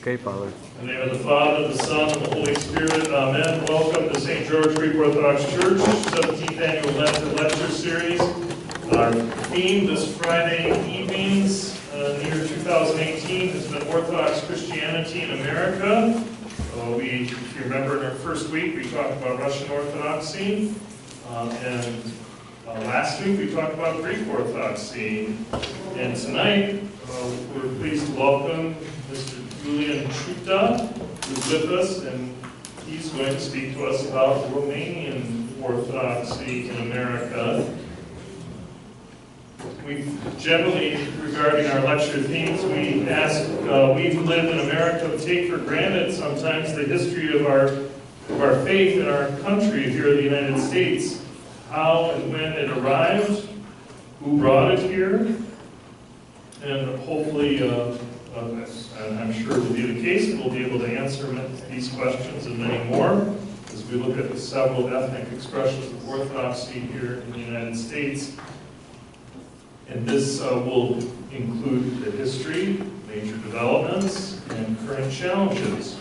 Okay, Father. In the name of the Father, the Son, and the Holy Spirit, amen. Welcome to St. George Greek Orthodox Church, 17th Annual Lenten Lecture Series. Our theme this Friday evenings, in the year 2018, has been Orthodox Christianity in America. If you remember, in our first week, we talked about Russian Orthodoxy, and last week we talked about Greek Orthodoxy. And tonight, we're pleased to welcome Mr. Ciuta, who's with us, and he's going to speak to us about Romanian Orthodoxy in America. We generally, regarding our lecture themes, we ask, we who live in America take for granted sometimes the history of our faith in our country here in the United States, how and when it arrived, who brought it here, and hopefully, and I'm sure will be the case, we'll be able to answer these questions and many more as we look at several ethnic expressions of Orthodoxy here in the United States. And this will include the history, major developments, and current challenges.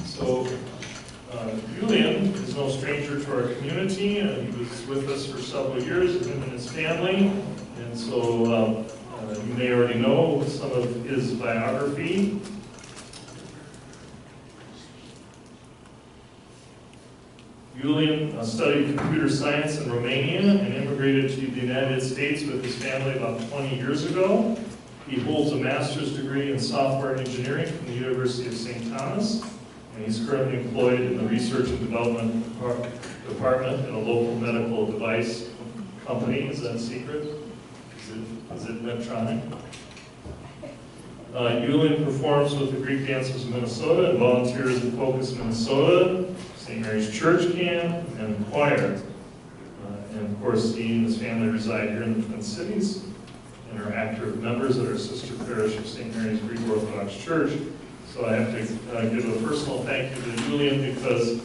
So, Julian is no stranger to our community. He was with us for several years, him and his family. And so, you may already know some of his biography. Julian studied computer science in Romania and immigrated to the United States with his family about 20 years ago. He holds a master's degree in software engineering from the University of St. Thomas, and he's currently employed in the research and development department in a local medical device company. Is that a secret? Is it Medtronic? Julian performs with the Greek Dancers of Minnesota and volunteers at Focus Minnesota, St. Mary's Church Camp, and choir. And of course, he and his family reside here in the Twin Cities and are active members at our sister parish of St. Mary's Greek Orthodox Church. So I have to give a personal thank you to Julian because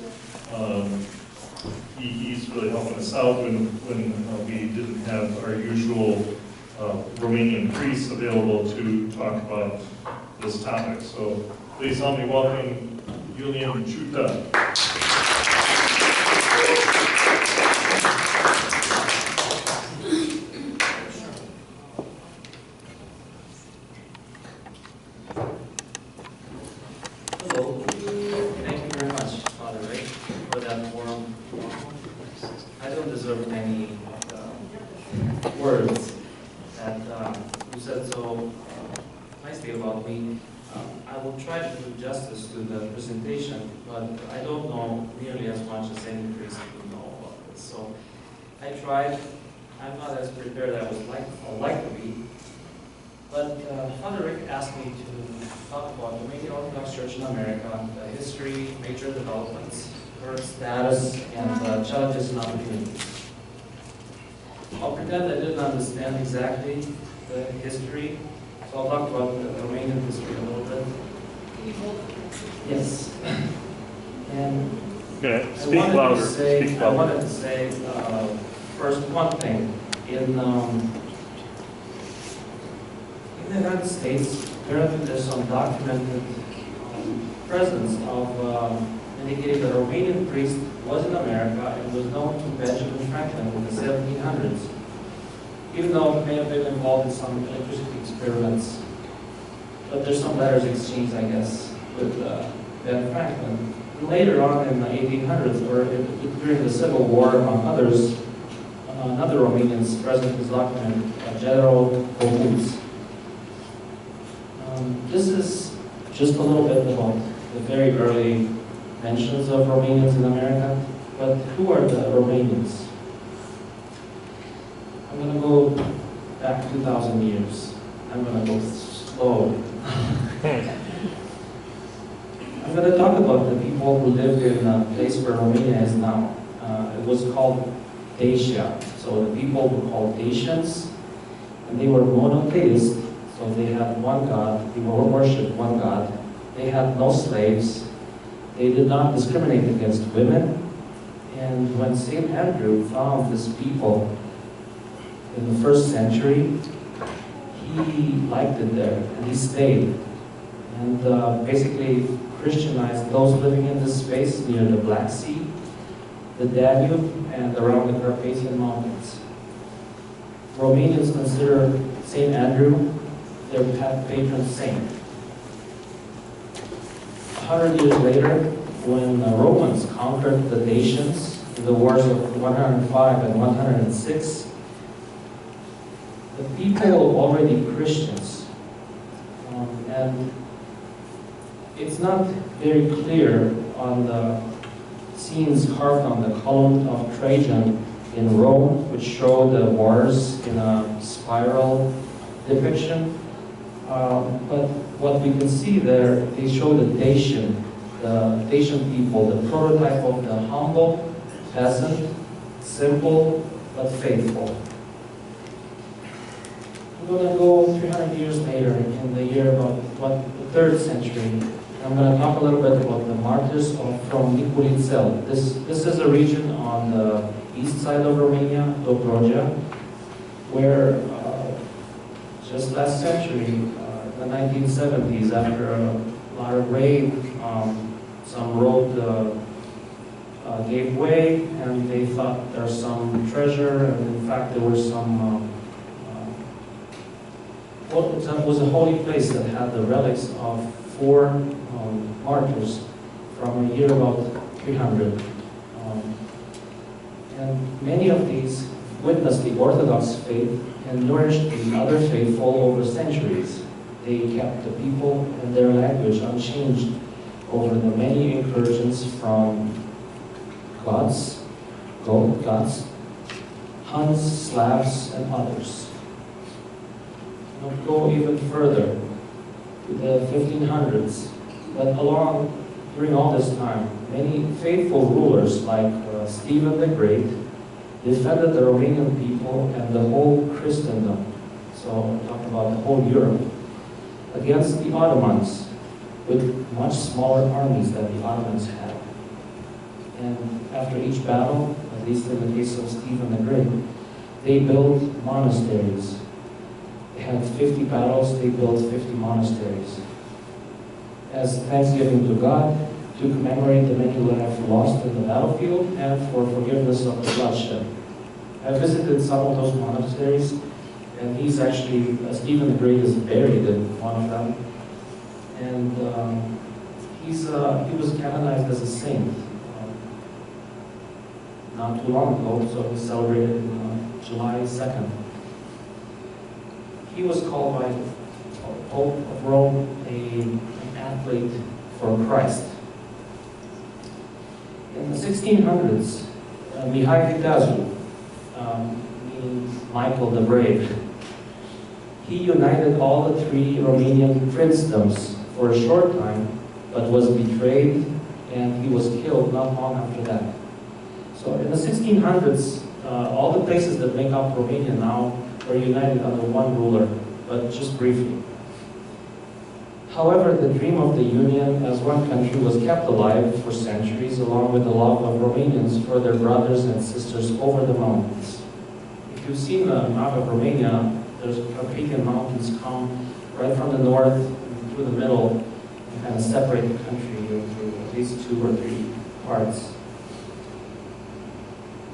he's really helping us out when we didn't have our usual Romanian priests available to talk about this topic. So please help me welcome Julian Ciuta. Hello. Thank you very much, Father Ray, for that forum. I don't deserve any words that you said so nicely about me. I will try to do justice to the presentation, but I don't know nearly as much as any priest would know about this. So I tried. I'm not as prepared as I would like to be. But Father Rick asked me to talk about the Romanian Orthodox Church in America, the history, major developments, current status, and challenges and opportunities. I'll pretend I didn't understand exactly the history, so I'll talk about the Romanian history a little bit. Yes. And Okay, speak louder. I wanted to say first one thing. In the United States, apparently there's some documented presence of indicating that a Romanian priest was in America and was known to Benjamin Franklin in the 1700s, even though it may have been involved in some electricity experiments. But there's some letters exchanged, I guess, with Ben Franklin. And later on in the 1800s, or during the Civil War, among others, another Romanian's present is documented, General Boguț. This is just a little bit about the very early mentions of Romanians in America, but who are the Romanians? I'm going to go back 2,000 years. I'm going to go slow. I'm going to talk about the people who lived in a place where Romania is now. It was called Dacia. So the people were called Dacians, and they were monotheists. So they had one God, they worshipped one God. They had no slaves. They did not discriminate against women. And when St. Andrew found this people in the 1st century, he liked it there, and he stayed. And and basically Christianized those living in this space near the Black Sea, the Danube, and around the Carpathian Mountains. Romanians consider St. Andrew their patron saint. 100 years later, when the Romans conquered the nations in the wars of 105 and 106, the people were already Christians. And it's not very clear on the scenes carved on the column of Trajan in Rome, which show the wars in a spiral depiction. But what we can see there, they show the Dacian people, the prototype of the humble peasant, simple but faithful. I'm going to go 300 years later, in the year about the 3rd century. I'm going to talk a little bit about the martyrs from Niculițel. This is a region on the east side of Romania, Dobrogea, where just last century, the 1970s, after a lot of rain, some road gave way, and they thought there's some treasure, and in fact there was some, it was a holy place that had the relics of 4 martyrs from a year about 300. And many of these witnessed the Orthodox faith and nourished the other faithful over centuries. They kept the people and their language unchanged over the many incursions from Goths, Huns, Slavs, and others. We'll go even further to the 1500s, but during all this time, many faithful rulers like Stephen the Great defended the Romanian people and the whole Christendom, so I'm talking about the whole Europe, against the Ottomans, with much smaller armies than the Ottomans had. And after each battle, at least in the case of Stephen the Great, they built monasteries. They had 50 battles, they built 50 monasteries. As thanksgiving to God, to commemorate the many lives lost in the battlefield, and for forgiveness of the bloodshed. I visited some of those monasteries, and he's actually, Stephen the Great is buried in one of them. And he was canonized as a saint not too long ago, so he celebrated on July 2nd. He was called by Pope of Rome an athlete for Christ. In the 1600s, Mihai Viteazu, meaning Michael the Brave, he united all the 3 Romanian princedoms for a short time, but was betrayed and he was killed not long after that. So in the 1600s, all the places that make up Romania now were united under one ruler, but just briefly. However, the dream of the Union as one country was kept alive for centuries, along with the love of Romanians for their brothers and sisters over the mountains. If you've seen the map of Romania, there's Carpathian Mountains come right from the north through the middle and kind of separate the country into at least 2 or 3 parts.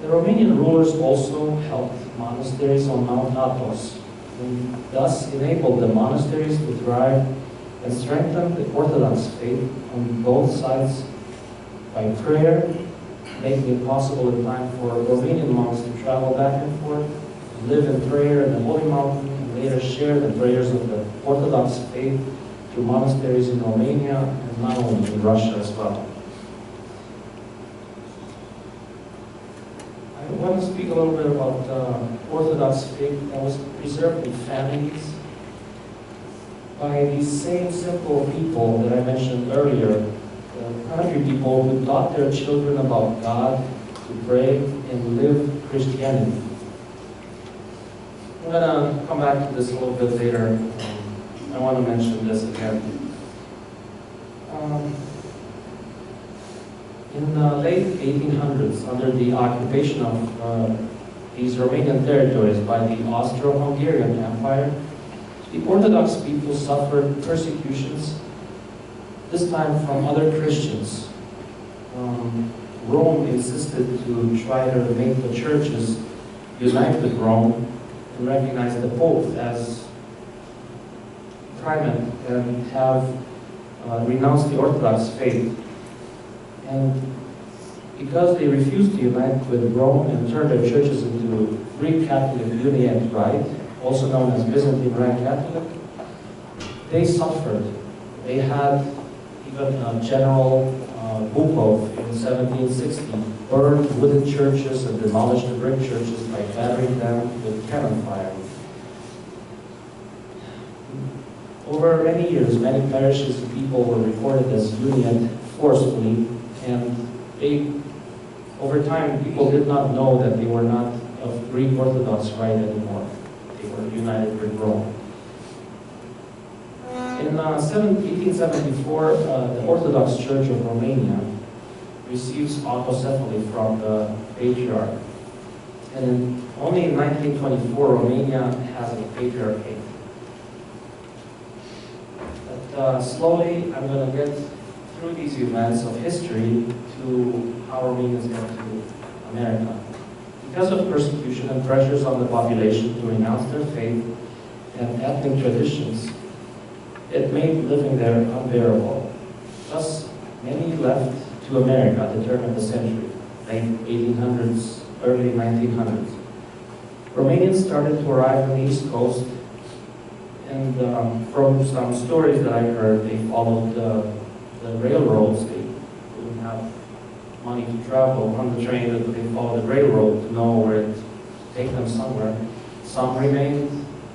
The Romanian rulers also helped monasteries on Mount Athos, and thus enabled the monasteries to thrive and strengthen the Orthodox faith on both sides by prayer, making it possible in time for Romanian monks to travel back and forth, live in prayer in the Holy Mountain, and later share the prayers of the Orthodox faith through monasteries in Romania and not only in Russia as well. I want to speak a little bit about Orthodox faith that was preserved in families by these same simple people that I mentioned earlier, the country people who taught their children about God, to pray and live Christianity. I'm going to come back to this a little bit later. I want to mention this again. In the late 1800s, under the occupation of these Romanian territories by the Austro-Hungarian Empire, the Orthodox people suffered persecutions this time from other Christians. Rome insisted to try to make the churches unite with Rome and recognize the Pope as primate and have renounced the Orthodox faith. And because they refused to unite with Rome and turn their churches into Greek Catholic Uniate Rite, also known as Byzantine Rite Catholic, they suffered. They had even General Bukov in 1760 burned wooden churches and demolished the brick churches by battering them with cannon fire. Over many years, many parishes and people were recorded as Uniate forcefully, and over time, people did not know that they were not of Greek Orthodox Rite anymore. They were united with Rome. In 1874, the Orthodox Church of Romania receives autocephaly from the Patriarch. And only in 1924, Romania has a patriarchate. But slowly, I'm going to get through these events of history to how Romanians got to America. Because of persecution and pressures on the population to renounce their faith and ethnic traditions, it made living there unbearable. Thus, many left to America at the turn of the century, late 1800s, early 1900s. Romanians started to arrive on the East Coast, and from some stories that I heard, they followed the railroads. They didn't have money to travel on the train, but they followed the railroad to know where to take them somewhere. Some remained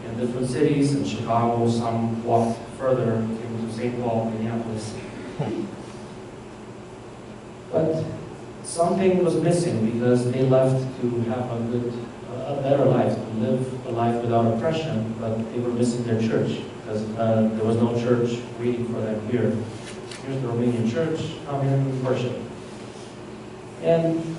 in different cities, in Chicago, some walked further into St. Paul, Minneapolis. But something was missing because they left to have a better life, to live a life without oppression, but they were missing their church because there was no church waiting for them here. Here's the Romanian church, come in and worship. And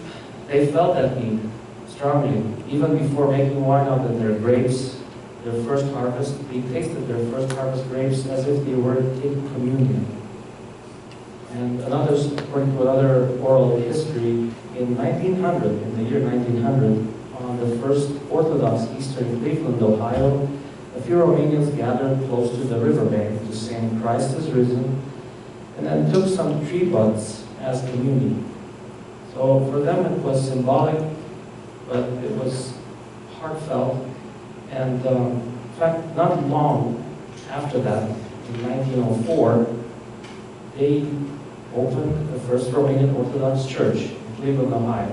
they felt that need strongly. Even before making wine out of their grapes, their first harvest, they tasted their first harvest grapes as if they were taking communion. And according to another oral history, in 1900, in the year 1900, on the first Orthodox Easter in Cleveland, Ohio, a few Romanians gathered close to the riverbank to sing "Christ is Risen," and then took some tree buds as communion. So for them it was symbolic, but it was heartfelt. And in fact, not long after that, in 1904, they opened the first Romanian Orthodox Church in Cleveland, Ohio.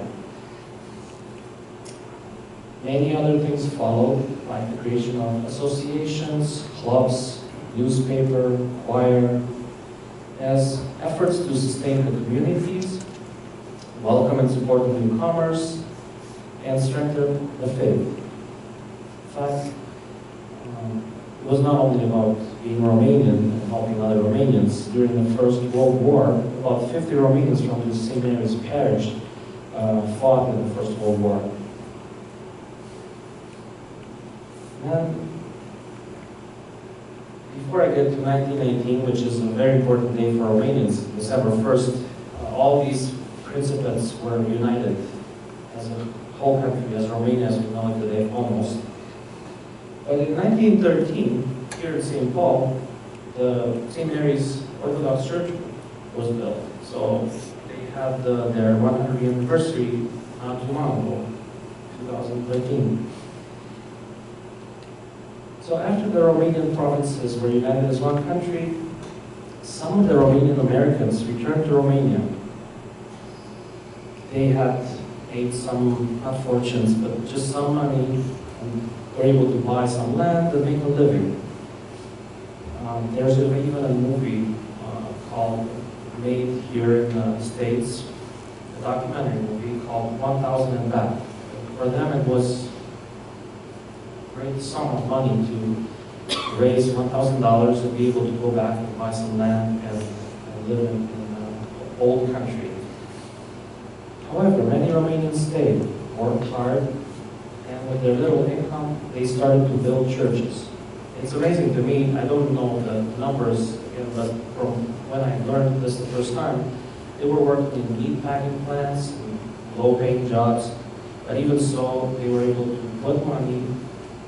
Many other things followed, like the creation of associations, clubs, newspaper, choir, as efforts to sustain the communities, welcome and support the newcomers, and strengthen the faith. In fact, it was not only about being Romanian and helping other Romanians. During the First World War, about 50 Romanians from the St. Mary's parish fought in the First World War. And before I get to 1918, which is a very important day for Romanians, December 1st, all these principates were united as a whole country, as Romania as we know it today, almost. But in 1913, here in St. Paul, the St. Mary's Orthodox Church was built. So they had their 100th anniversary not too long ago, 2013. So after the Romanian provinces were united as one country, some of the Romanian Americans returned to Romania. They had made some, not fortunes, but just some money, and were able to buy some land and make a living. There's even a movie made here in the States, a documentary movie called 1000 and Back. For them it was a great sum of money to raise $1,000 and be able to go back and buy some land and live in an old country. However, many Romanians stayed, worked hard, and with their little income, they started to build churches. It's amazing to me. I don't know the numbers again, but from when I learned this the first time, they were working in meat packing plants, low-paying jobs, but even so, they were able to put money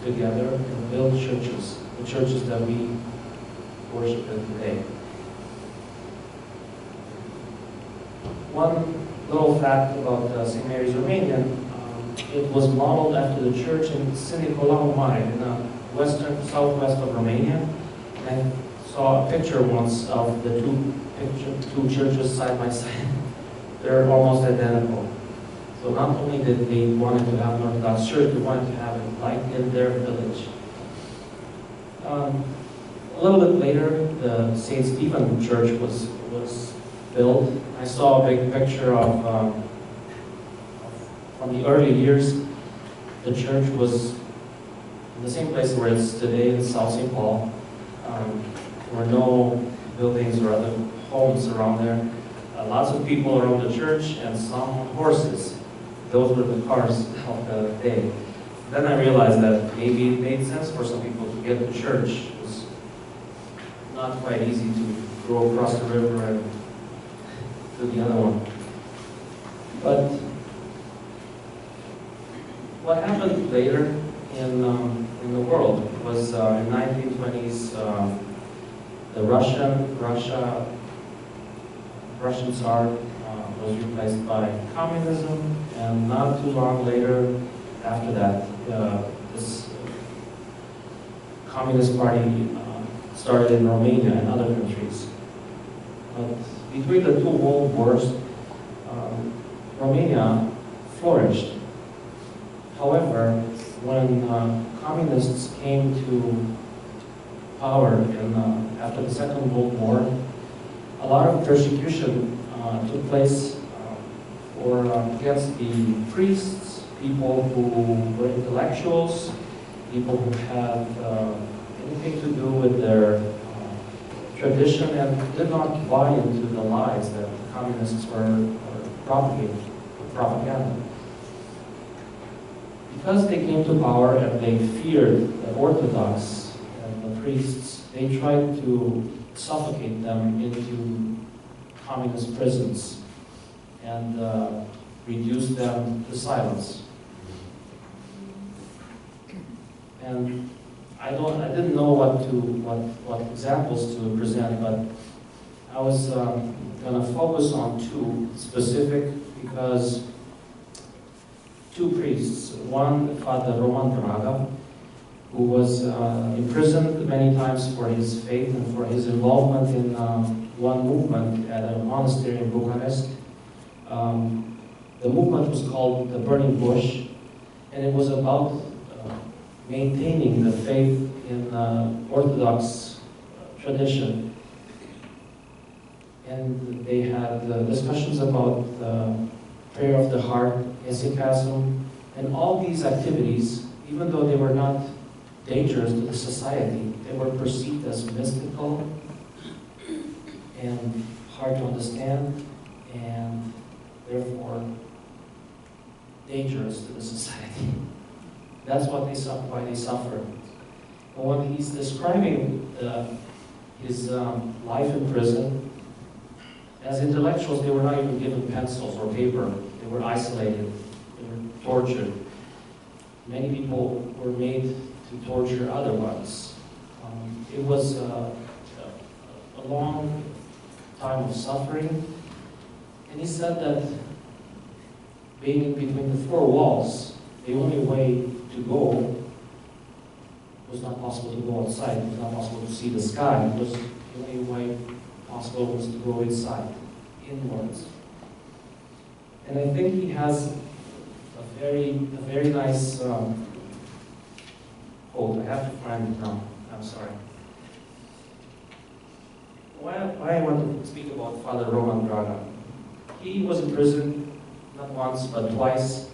together and build churches, the churches that we worship in today. One little fact about St. Mary's Romanian, it was modeled after the church in St. Nicolau Mare in the southwest of Romania. And I saw a picture once of the two churches side by side. They're almost identical. So not only did they wanted to have an Orthodox church, they wanted to have it like in their village. A little bit later, the St. Stephen Church was built. I saw a big picture of from the early years. The church was in the same place where it's today in South St. Paul. There were no buildings or other homes around there. Lots of people around the church and some horses. Those were the cars of the day. Then I realized that maybe it made sense for some people to get to church. It was not quite easy to go across the river and to the other one. But what happened later in the world was in 1920s, the Russian Tsar was replaced by communism, and not too long later, after that, this Communist Party started in Romania and other countries. But between the two world wars, Romania flourished. However, when communists came to power after the Second World War, a lot of persecution took place against the priests, people who were intellectuals, people who had anything to do with their tradition and did not buy into the lies that the communists were propagating, propaganda. Because they came to power and they feared the Orthodox and the priests, they tried to suffocate them into communist prisons and reduce them to silence. And I didn't know what examples to present, but I was going to focus on two specific, because two priests, one Father Roman Draga, who was imprisoned many times for his faith and for his involvement in one movement at a monastery in Bucharest. The movement was called the Burning Bush, and it was about maintaining the faith in Orthodox tradition. And they had discussions about prayer of the heart, hesychasm, and all these activities, even though they were not dangerous to the society, they were perceived as mystical and hard to understand, and therefore dangerous to the society. That's why they suffered. But when he's describing his life in prison, as intellectuals, they were not even given pencils or paper. They were isolated. They were tortured. Many people were made to torture other ones. It was a long time of suffering. And he said that being in between the four walls, the only way to go was not possible to go outside. It was not possible to see the sky. It was the only way possible was to go inside, inwards. And I think he has a very nice quote. I have to find it now. I'm sorry. Why I want to speak about Father Roman Draga. He was in prison not once but twice.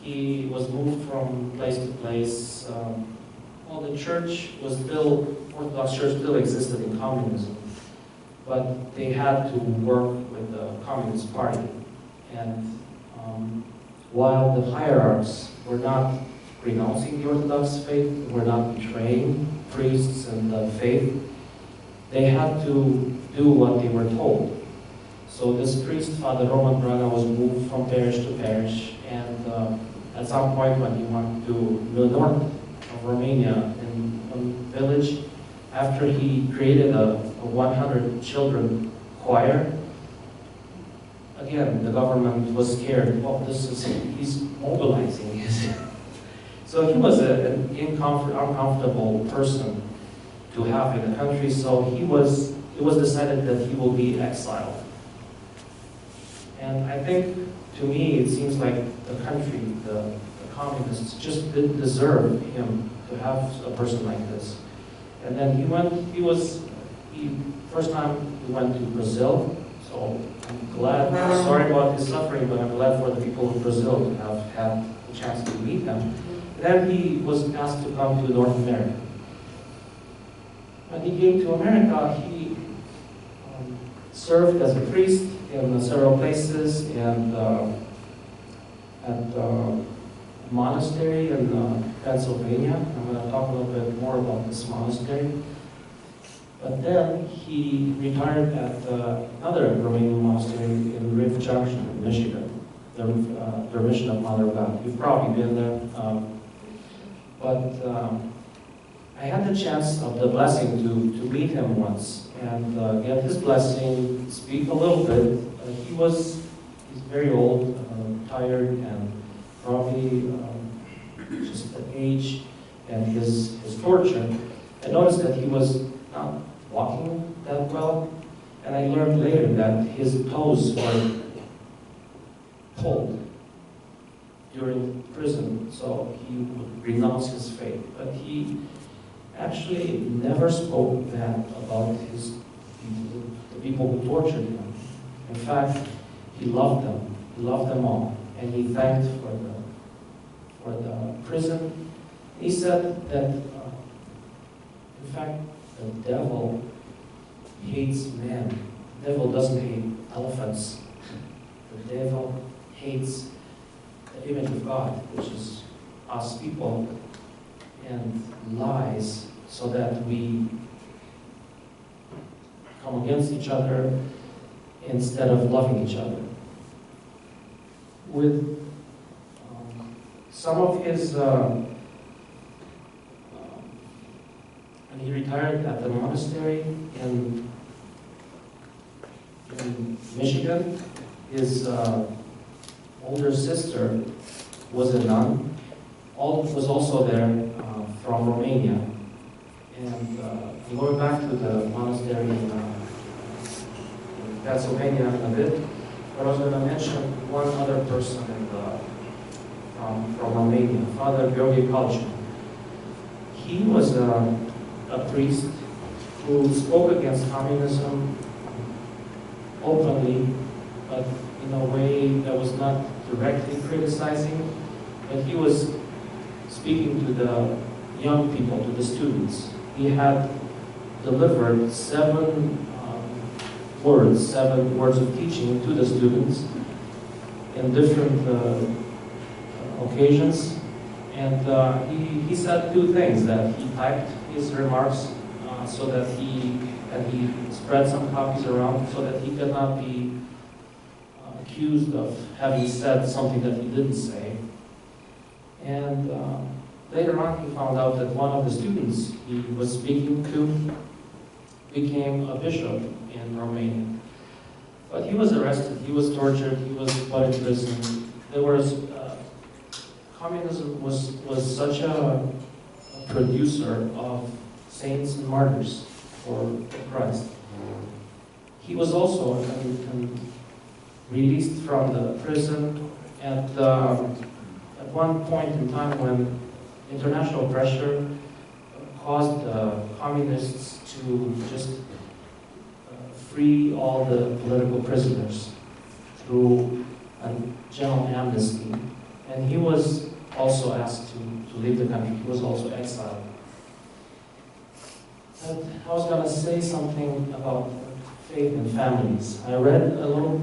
He was moved from place to place. Well, the church was still, Orthodox Church still existed in communism, but they had to work with the Communist Party. And while the hierarchs were not renouncing the Orthodox faith, were not betraying priests and the faith. They had to do what they were told. So this priest, Father Roman Braga, was moved from parish to parish, and at some point when he went to the north of Romania, in a village, after he created a 100 children choir, again, the government was scared. Well, he's mobilizing. So he was an uncomfortable person to have in the country, so it was decided that he will be exiled. And I think, to me, it seems like the country, the communists, just didn't deserve him to have a person like this. And then first time he went to Brazil, so I'm glad, sorry about his suffering, but I'm glad for the people of Brazil to have had a chance to meet him. Then he was asked to come to North America. When he came to America, he served as a priest in several places, and at a monastery in Pennsylvania. I'm going to talk a little bit more about this monastery. But then he retired at another Romanian monastery in River Junction, in Michigan, the Mission of Mother of God. You've probably been there. But I had the chance of the blessing to meet him once and get his blessing, speak a little bit. He's very old, tired, and probably just the age and his torture. I noticed that he was not walking that well, and I learned later that his toes were pulled during prison, so he would renounce his faith. But he actually never spoke bad about the people who tortured him. In fact, he loved them. He loved them all, and he thanked for the prison. He said that, in fact, the devil hates man. The devil doesn't hate elephants. The devil hates the image of God, which is us people, and lies so that we come against each other instead of loving each other. With some of his, when he retired at the monastery in Michigan, his older sister was a nun, was also there from Romania. And going back to the monastery in Pennsylvania in a bit, but I was going to mention one other person from Romania, Father Gheorghe Calciu. He was a priest who spoke against communism openly, but in a way that was not directly criticizing, but he was speaking to the young people, to the students. He had delivered seven words of teaching to the students in different occasions. And he said two things: that he typed his remarks so that he spread some copies around so that he could not be accused of having said something that he didn't say. And later on he found out that one of the students he was speaking to became a bishop in Romania. But he was arrested, he was tortured, he was put in prison. There was communism was such a producer of saints and martyrs for Christ. He was also released from the prison at one point in time when international pressure caused communists to just free all the political prisoners through a general amnesty. And he was also asked to leave the country. He was also exiled. But I was going to say something about faith and families. I read a little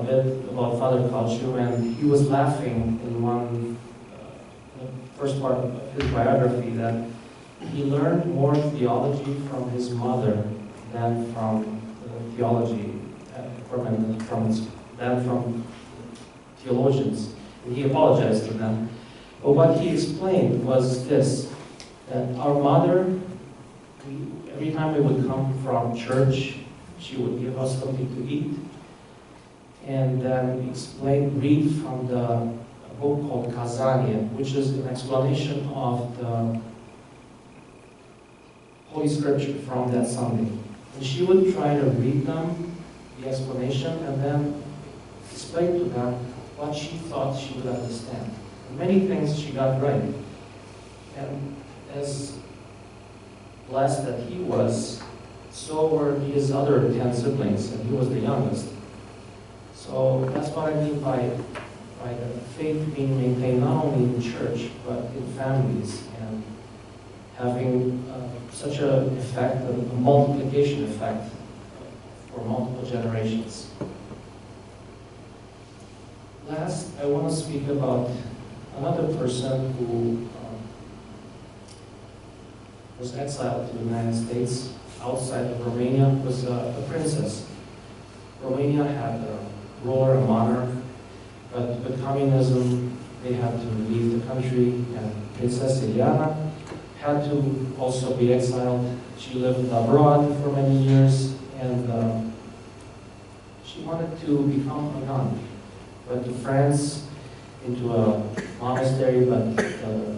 bit about Father Calciu, and he was laughing in one first part of his biography, that he learned more theology from his mother than from theology, than from theologians. And he apologized to them. But what he explained was this, that our mother, every time we would come from church, she would give us something to eat. And then read from the book called Kazania, which is an explanation of the Holy Scripture from that Sunday. And she would try to read them, the explanation, and then explain to them what she thought she would understand. And many things she got right. And as blessed that he was, so were his other 10 siblings, and he was the youngest. So that's what I mean by the faith being maintained not only in church, but in families, and having such an effect, a multiplication effect for multiple generations. Last, I want to speak about another person who was exiled to the United States outside of Romania, was a princess. Romania had a ruler, a monarch, but with communism, they had to leave the country, and Princess Ileana had to also be exiled. She lived abroad for many years, and she wanted to become a nun. Went to France, into a monastery, but the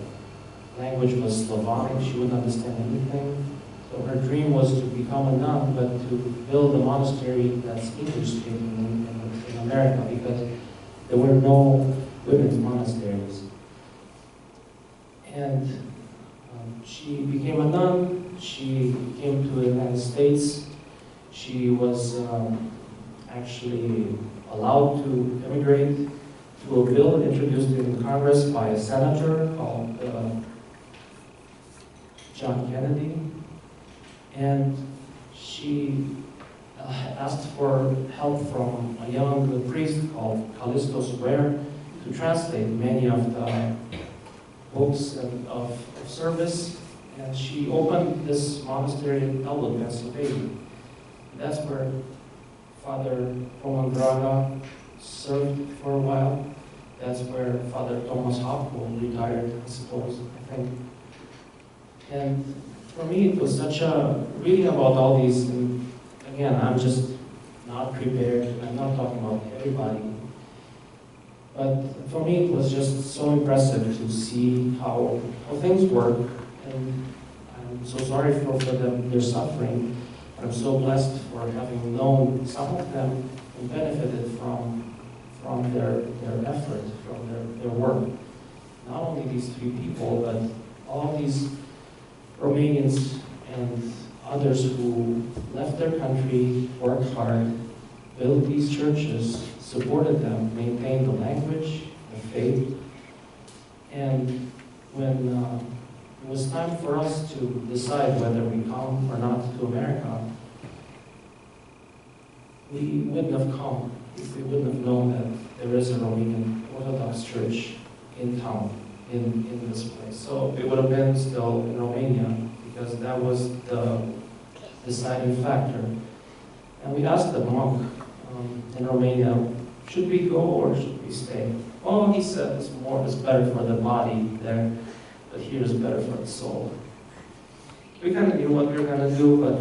language was Slavonic. She wouldn't understand anything. So her dream was to become a nun, but to build a monastery that's English-speaking in America, because there were no women's monasteries. And she became a nun. She came to the United States. She was actually allowed to immigrate through a bill introduced in Congress by a senator called John Kennedy. And she asked for help from a young priest called Callistus Ware to translate many of the books of service. And she opened this monastery in Dublin, Pennsylvania. That's where Father Roman Braga served for a while. That's where Father Thomas Hopwood retired, I suppose, I think. And for me, it was such a reading about all these, and again, I'm just not prepared. I'm not talking about everybody. But for me, it was just so impressive to see how things work. And I'm so sorry for them, their suffering. But I'm so blessed for having known some of them and benefited from their effort, from their work. Not only these 3 people, but all these Romanians and others who left their country, worked hard, built these churches, supported them, maintained the language, the faith. And when it was time for us to decide whether we come or not to America, we wouldn't have come if we wouldn't have known that there is a Romanian Orthodox Church in town, in this place. So it would have been still in Romania, because that was the deciding factor. And we asked the monk in Romania, should we go or should we stay? Well, he said it's better for the body there, but here is better for the soul. We kind of knew what we were going to do, but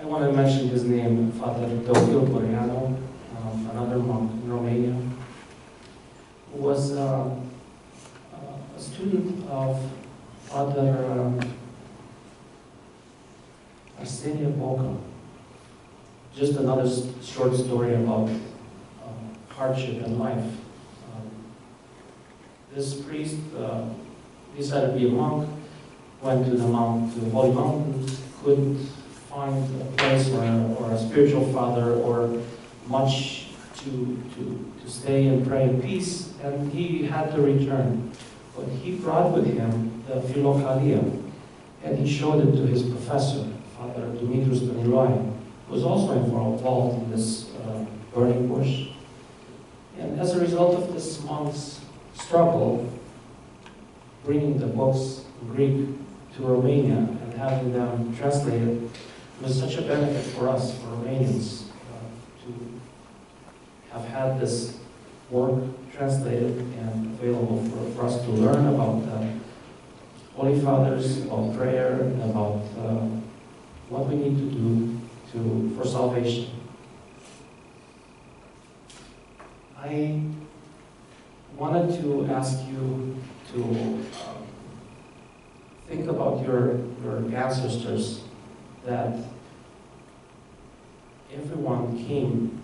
I want to mention his name, Father Teofil, another monk in Romania, who was a student of Father Arsenia Boca. Just another short story about hardship in life. This priest decided to be a monk, went to the Holy Mountain, couldn't find a place or a spiritual father or much to stay and pray in peace, and he had to return. But he brought with him the Philokalia, and he showed it to his professor, Father Dumitru Stăniloae, who was also involved in this burning bush. And as a result of this monk's struggle, bringing the books in Greek to Romania and having them translated was such a benefit for us, for Romanians, to have had this work translated and available for us to learn about the Holy Fathers, about prayer, and about what we need to do for salvation. I wanted to ask you to think about your ancestors, that everyone came,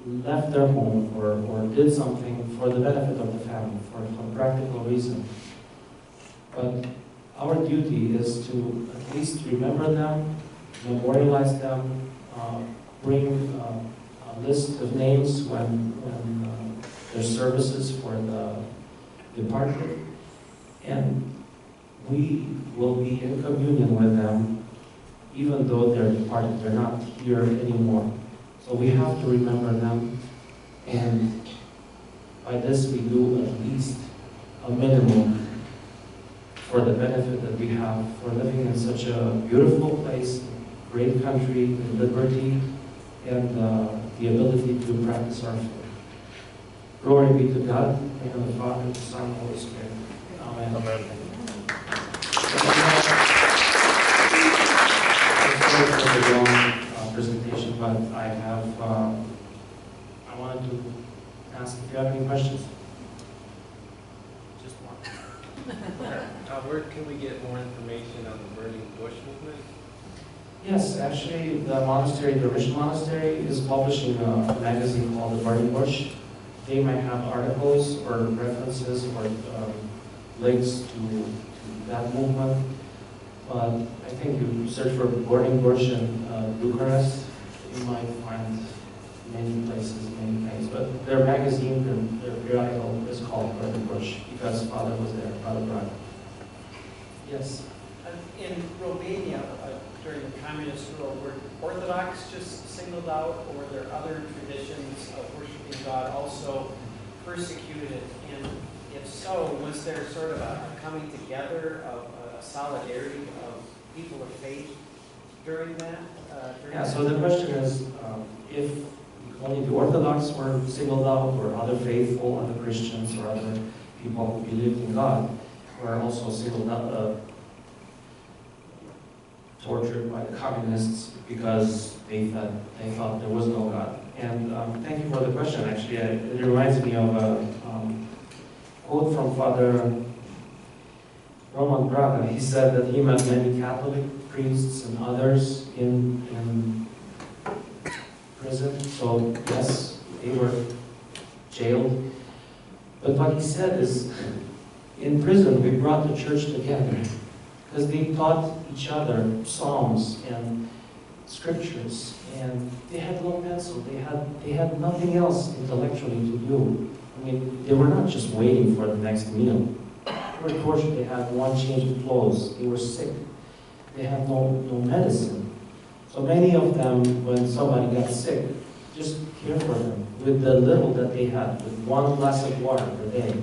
left their home, or did something for the benefit of the family, for some practical reason. But our duty is to at least remember them, memorialize them, bring a list of names when there's services for the departed, and we will be in communion with them even though they're departed, they're not here anymore. So we have to remember them, and by this we do at least a minimum for the benefit that we have for living in such a beautiful place, great country, with liberty, and the ability to practice our faith. Glory be to God, and the Father, the Son, and the Holy Spirit. Amen. Amen. Sorry for the long presentation, but I wanted to ask if you have any questions. Just one. Where can we get more information on the Burning Bush movement? Yes, actually, the monastery, the Mission Monastery, is publishing a magazine called The Burning Bush. They might have articles or references or links to that movement. But I think if you search for Burning Bush in Bucharest, you might find many places, many things. But their magazine and their periodical is called Burning Bush because Father was there, Father Brian. Yes? In Romania, during the communist rule, were Orthodox just singled out, or were there other traditions of worshiping God also persecuted? And if so, was there sort of a coming together of a solidarity of people of faith during that? Yeah, so the question is, if only the Orthodox were singled out, or other faithful, other Christians, or other people who believed in God were also singled out, tortured by the communists because they thought there was no God. And thank you for the question. Actually, it reminds me of a quote from Father Roman Braga. He said that he met many Catholic priests and others in prison. So yes, they were jailed. But what he said is, in prison we brought the church together because they taught each other psalms and scriptures, and they had no pencil. They had nothing else intellectually to do. I mean, they were not just waiting for the next meal. They were tortured. They had one change of clothes. They were sick. They had no medicine. So many of them, when somebody got sick, just cared for them with the little that they had, with one glass of water per day.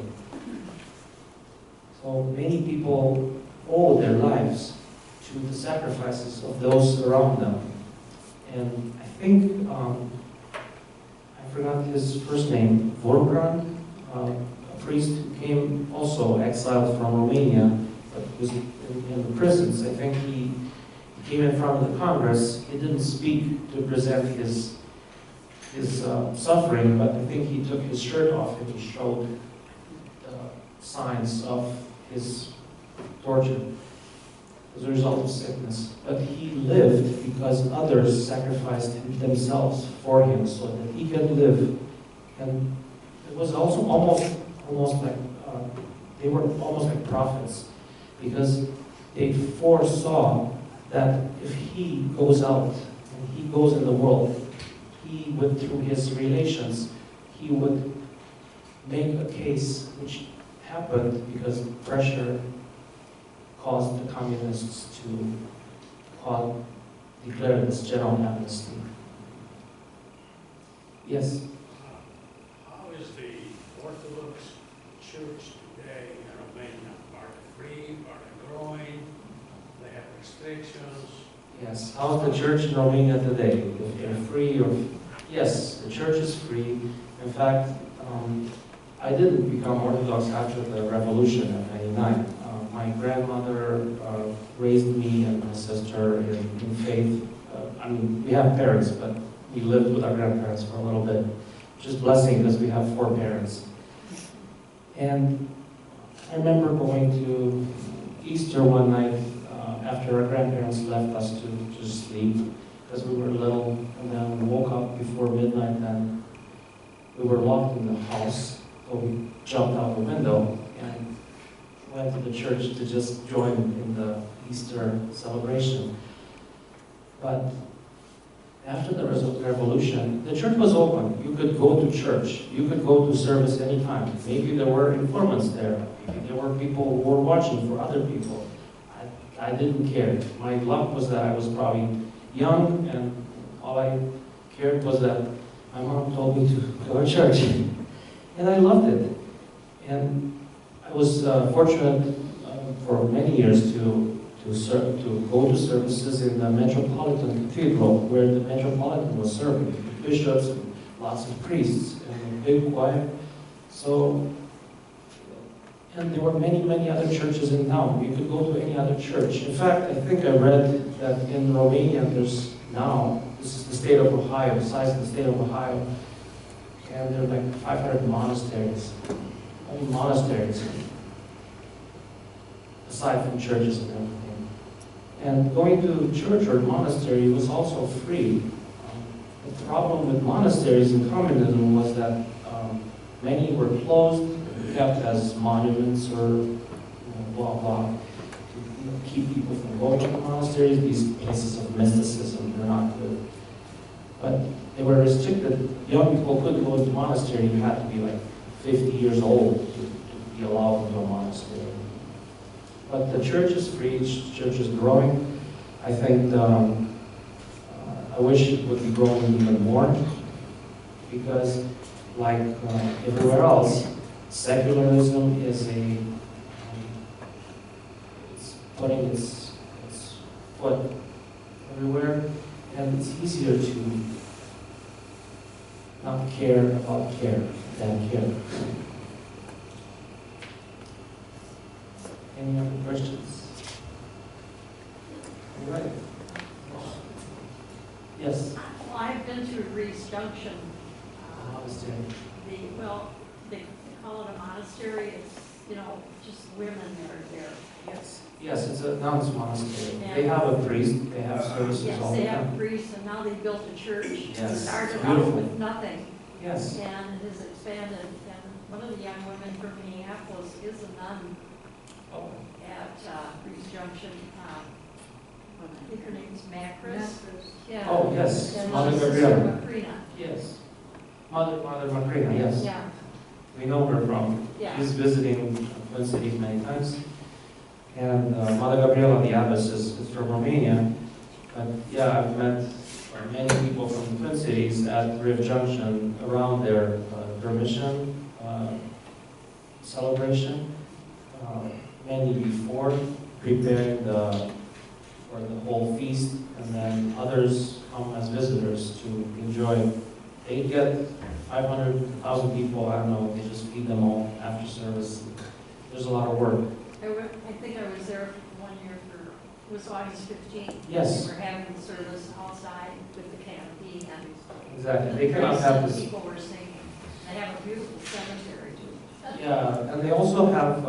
So many people owe their lives to the sacrifices of those around them. And I think, I forgot his first name, Vorkran, a priest who came also exiled from Romania, but was in the prisons. I think he came in front of the Congress. He didn't speak to present his suffering, but I think he took his shirt off and he showed the signs of his torture as a result of sickness. But he lived because others sacrificed themselves for him so that he could live. And it was also almost like, they were almost like prophets, because they foresaw that if he goes out and he goes in the world, he would, through his relations, he would make a case, which happened because pressure caused the communists to declare this general amnesty. Yes? How is the Orthodox Church today in Romania restrictions. Yes, how's the church in Romania today? If they're free or... Yes, the church is free. In fact, I didn't become Orthodox after the revolution of '99. My grandmother raised me and my sister in faith. I mean, we have parents, but we lived with our grandparents for a little bit. Just blessing because we have 4 parents. And I remember going to Easter one night after our grandparents left us to sleep because we were little, and then we woke up before midnight and we were locked in the house, so we jumped out the window and went to the church to just join in the Easter celebration. But after the revolution, the church was open. You could go to church. You could go to service anytime. Maybe there were informants there. Maybe there were people who were watching for other people. I didn't care. My luck was that I was probably young, and all I cared was that my mom told me to go to church. And I loved it. And I was fortunate for many years to go to services in the Metropolitan Cathedral, where the Metropolitan was serving, with bishops and lots of priests and a big choir. So, and there were many, many other churches in town. You could go to any other church. In fact, I think I read that in Romania there's now, this is the state of Ohio, the size of the state of Ohio, and there are like 500 monasteries. Only monasteries, aside from churches and everything. And going to church or monastery was also free. The problem with monasteries in communism was that many were closed, kept as monuments or blah blah, to keep people from going to monasteries. These places of mysticism, they're not good. But they were restricted. Young people couldn't go to the monastery. You had to be like 50 years old to be allowed into a monastery. But the church is free, the church is growing. I think I wish it would be growing even more, because like everywhere else, secularism is it's putting its foot everywhere, and it's easier to not care about care than care. Any other questions? All right. Yes? Well, I've been to Reese Junction. Monastery. They call it a monastery. It's, just women that are there. Yes. Yes, it's a nuns monastery. Yeah. They have a priest. They have services Yes, all the they have time. priests, and now they built a church. Yes, It started it's out beautiful. with nothing, Yes. and it has expanded. And one of the young women from Minneapolis is a nun Oh. at Reese Junction. I think her name's Macris. Yeah. Oh, yes. And Mother she's Gabriela. Sister Macrina. Yes. Mother Macrina, yes. Yeah, We know her from. yeah. She's visiting Twin Cities many times. And Mother Gabriela, the abbess, is from Romania. But yeah, I've met many people from the Twin Cities at Rift Junction around their Dormition celebration. Many before, preparing for the whole feast, and then others come as visitors to enjoy. They get 500, 1,000 people, I don't know, they just feed them all after service. There's a lot of work. I think I was there one year it was August 15th. Yes. We were having the service outside with the canopy, and Exactly. They cannot have this. people were singing. They have a beautiful cemetery too. Yeah, and they also have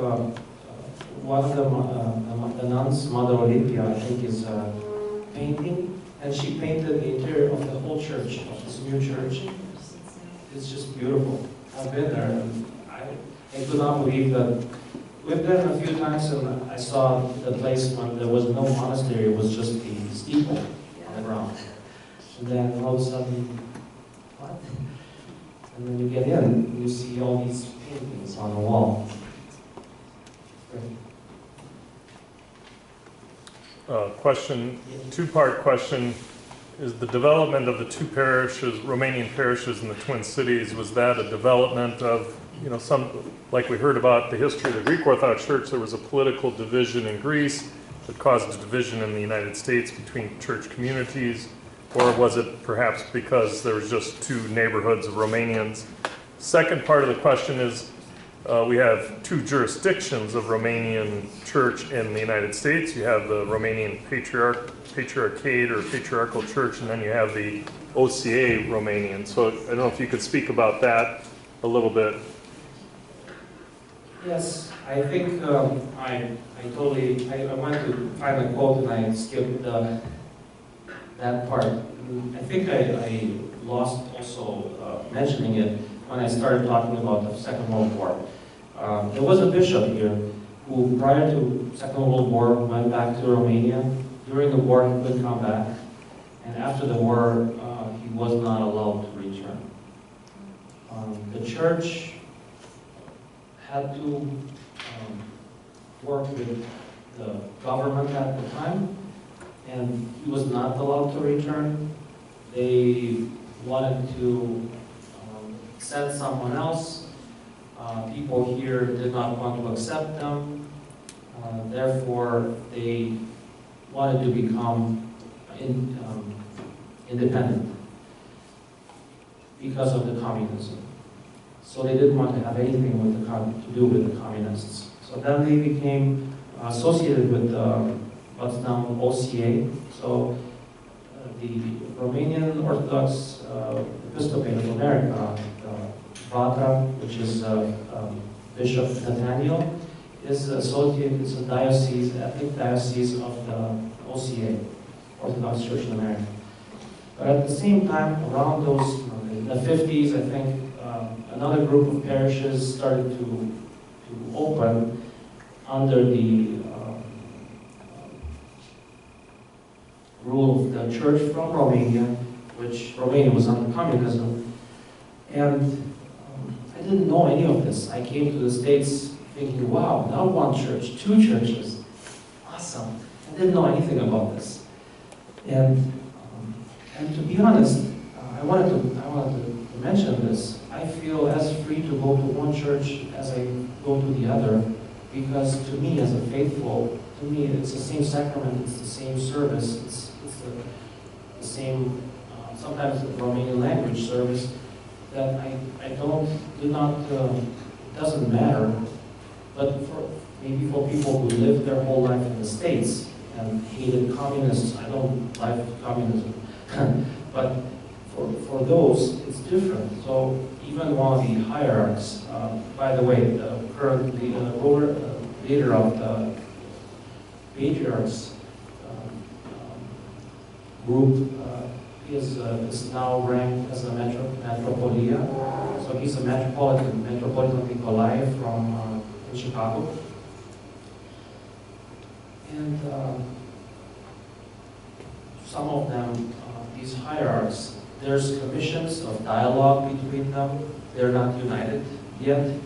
one of them, the nuns, Mother Olympia, I think, is painting, and she painted the interior of the whole church, of this new church. It's just beautiful. I've been there, and I could not believe that. We've been a few times, and I saw the place when there was no monastery, it was just the steeple on the ground. And then all of a sudden, what? And then you get in, you see all these paintings on the wall. Question, two-part question. Is the development of the two parishes, Romanian parishes in the Twin Cities, was that a development of, some, like we heard about the history of the Greek Orthodox Church, there was a political division in Greece, that caused a division in the United States between church communities? Or was it perhaps because there was just two neighborhoods of Romanians? Second part of the question is, we have two jurisdictions of Romanian church in the United States. You have the Romanian Patriarchate or Patriarchal Church, and then you have the OCA Romanian. So I don't know if you could speak about that a little bit. Yes, I think I went to find a quote and I skipped that part. I think I lost also mentioning it when I started talking about the Second World War. There was a bishop here who, prior to Second World War, went back to Romania. During the war, he couldn't come back, and after the war, he was not allowed to return. The church had to work with the government at the time, and he was not allowed to return. They wanted to send someone else. People here did not want to accept them. Therefore, they wanted to become independent because of the communism. So they didn't want to have anything with to do with the communists. So then they became associated with what's now OCA. So the Romanian Orthodox Episcopate of America, Vatra, which is Bishop Nathaniel, is associated, it's a diocese, ethnic diocese of the OCA, Orthodox Church in America. But at the same time, around those, in the 50s, I think, another group of parishes started to open under the rule of the church from Romania, which Romania was under communism. And I didn't know any of this. I came to the States thinking, wow, not one church, two churches. Awesome. I didn't know anything about this. And to be honest, I wanted to mention this. I feel as free to go to one church as I go to the other, because to me, as a faithful, to me, it's the same sacrament, it's the same service, it's the same, sometimes the Romanian language service, that it doesn't matter. But maybe for people who lived their whole life in the States and hated communists, I don't like communism. But for those, it's different. So even one of the hierarchs, by the way, the current leader of the patriarchs group is now ranked as a metropolia. So he's a Metropolitan Nicolae from in Chicago. And some of them, these hierarchs, there's commissions of dialogue between them. They're not united yet.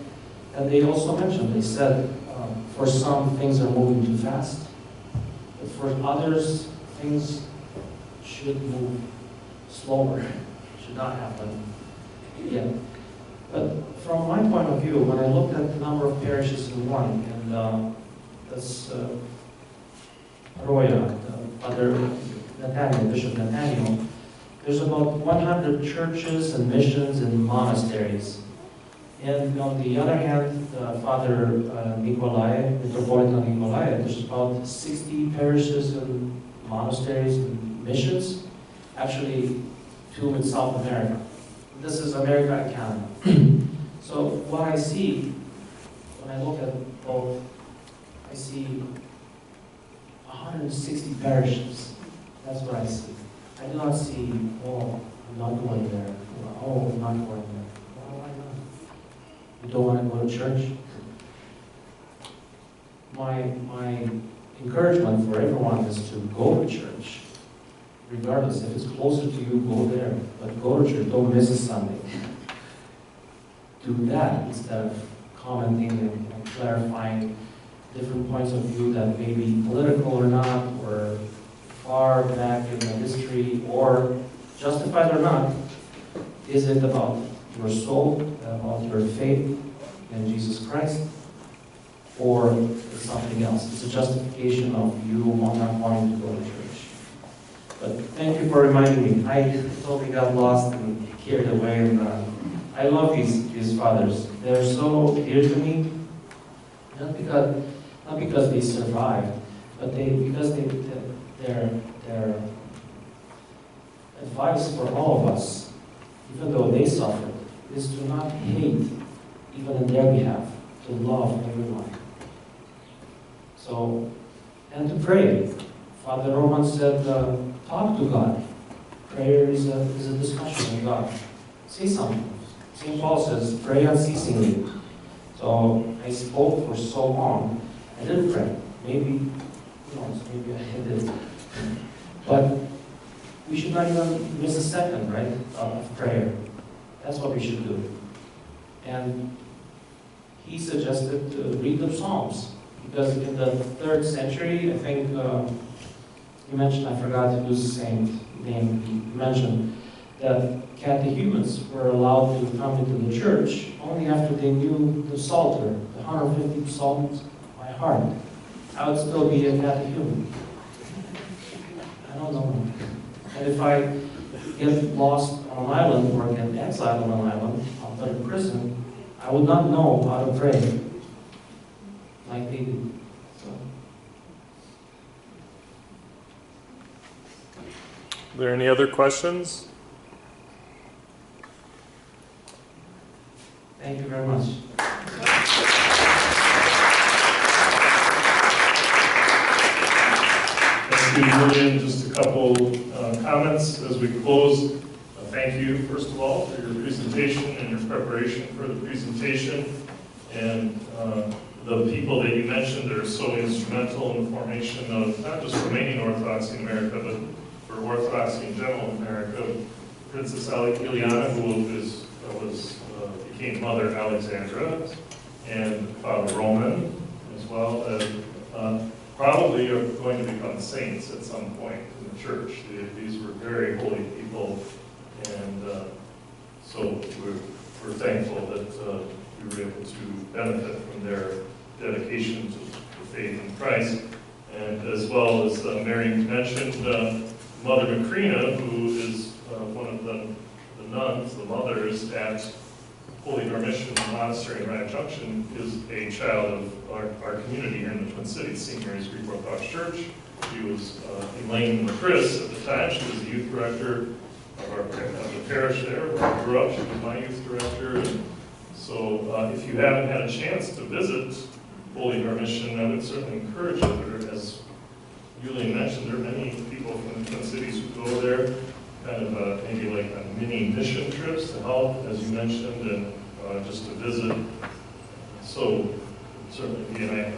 And they also mentioned, they said, for some, things are moving too fast. But for others, things should move slower. Should not happen yet. But from my point of view, when I looked at the number of parishes in one, and that's Roya, Father Nathaniel, Bishop Nathaniel, there's about 100 churches and missions and monasteries. And on the other hand, Father Nicolae, Metropolitan Nicolae, there's about 60 parishes and monasteries and missions, actually 2 in South America. This is America and Canada. So what I see, when I look at both, I see 160 parishes. That's what I see. I do not see, oh, I'm not going there. Oh, I'm not going there. Well, why not? You don't want to go to church? My encouragement for everyone is to go to church. Regardless, if it's closer to you, go there. But go to church, don't miss a Sunday. Do that instead of commenting and clarifying different points of view that may be political or not, or far back in the history, or justified or not. Is it about your soul, about your faith in Jesus Christ? or it's something else. It's a justification of you not wanting to go to church. But thank you for reminding me. I totally got lost and carried away. And I love these fathers. They're so dear to me, not because they survived, but because their advice for all of us, even though they suffered, is to not hate, even in their behalf, to love everyone. So, and to pray. Father Roman said, talk to God. Prayer is a discussion with God. Say something. St. Paul says, pray unceasingly. So I spoke for so long. I didn't pray. Maybe, who knows, maybe I did. But we should not even miss a second, right, of prayer. That's what we should do. And he suggested to read the Psalms. Because in the 3rd century, I think, you mentioned, I forgot whose saint name you mentioned, that catechumens were allowed to come into the church only after they knew the Psalter, the 150 Psalms by heart. I would still be a catechumen. I don't know. And if I get lost on an island or get exiled on an island, I'll put in prison, I would not know how to pray like they do. So. Are there any other questions? Thank you very much. Thank you, Julian. Just a couple comments as we close. Thank you, first of all, for your presentation and your preparation for the presentation. And the people that you mentioned are so instrumental in the formation of not just Romanian Orthodoxy in America, but for Orthodoxy in general in America. Princess Ileana, who became Mother Alexandra, and Father Roman, as well as probably are going to become saints at some point in the church. These were very holy people, and so we're thankful that we were able to benefit from their dedication to the faith in Christ. And as well as Mary mentioned, Mother Macrina, who is one of the nuns, the mothers at Holy Dormition Monastery in Ranch Junction, is a child of our community here in the Twin Cities, St. Mary's Greek Orthodox Church. She was Elaine Chris at the time. She was the youth director of the parish there where I grew up. She was my youth director. And so if you haven't had a chance to visit Holy Dormition, I would certainly encourage it. As Julian mentioned, there are many people from the Twin Cities who go there, kind of maybe like on mini mission trips to help, as you mentioned, and just to visit. So certainly be an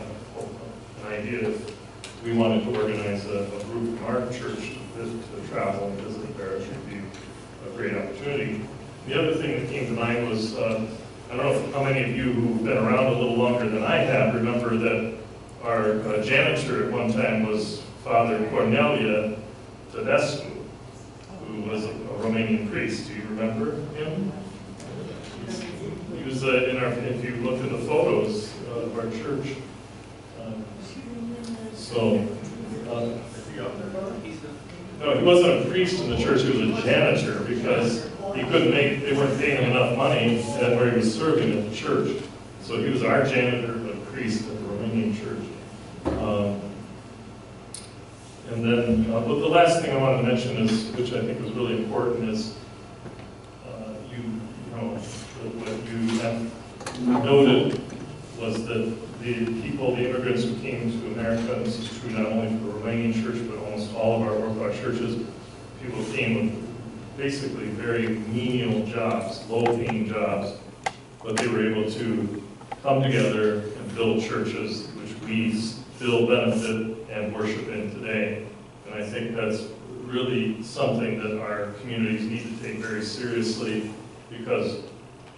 idea if we wanted to organize a group from our church to travel and visit the parish. Would be a great opportunity. The other thing that came to mind was, I don't know how many of you who've been around a little longer than I have remember that our janitor at one time was Father Cornelia Tedescu, who was a Romanian priest. Do you remember him? He was if you look at the photos of our church. No, he wasn't a priest in the church, he was a janitor because they weren't paying him enough money at where he was serving at the church. So he was our janitor, but priest at the Romanian church. And then, but the last thing I wanted to mention is, which I think was really important, is what you have noted was that the immigrants who came to America, and this is true not only for the Romanian church, but almost all of our Orthodox churches, people came with basically very menial jobs, low-paying jobs, but they were able to come together and build churches, which we still benefit and worship in today. And I think that's really something that our communities need to take very seriously, because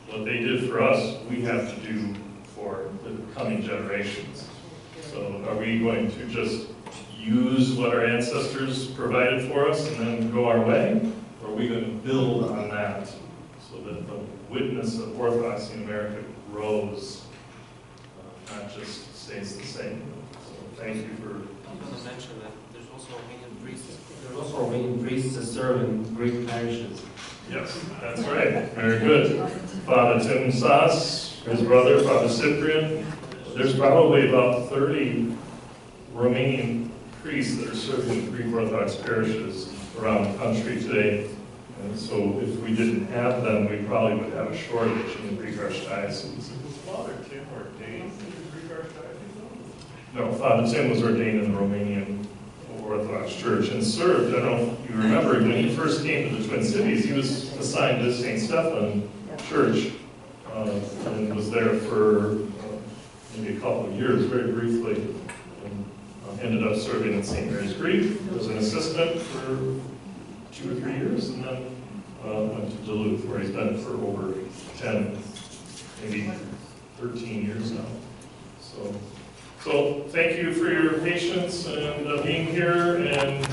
what they did for us, we have to do for the coming generations. So are we going to just use what our ancestors provided for us and then go our way? Or are we going to build on that so that the witness of Orthodoxy in America grows, not just stays the same. So thank you for. I'm going to mention that there's also Romanian priests that serve in Greek parishes. Yes, that's right. Very good. Father Tim Sas, his brother, Father Cyprian. There's probably about 30 Romanian priests that are serving in Greek Orthodox parishes around the country today. And so if we didn't have them, we probably would have a shortage in the Greek Archdiocese. Was Father Tim ordained in the Greek Archdiocese? No, Father Tim was ordained in the Romanian Orthodox Church and served. I don't know if you remember, when he first came to the Twin Cities, he was assigned to St. Stephen Church and was there for maybe a couple of years, very briefly, and ended up serving in St. Mary's Greek as an assistant for 2 or 3 years, and then went to Duluth, where he's been for over 10, maybe 13 years now. So thank you for your patience and being here, and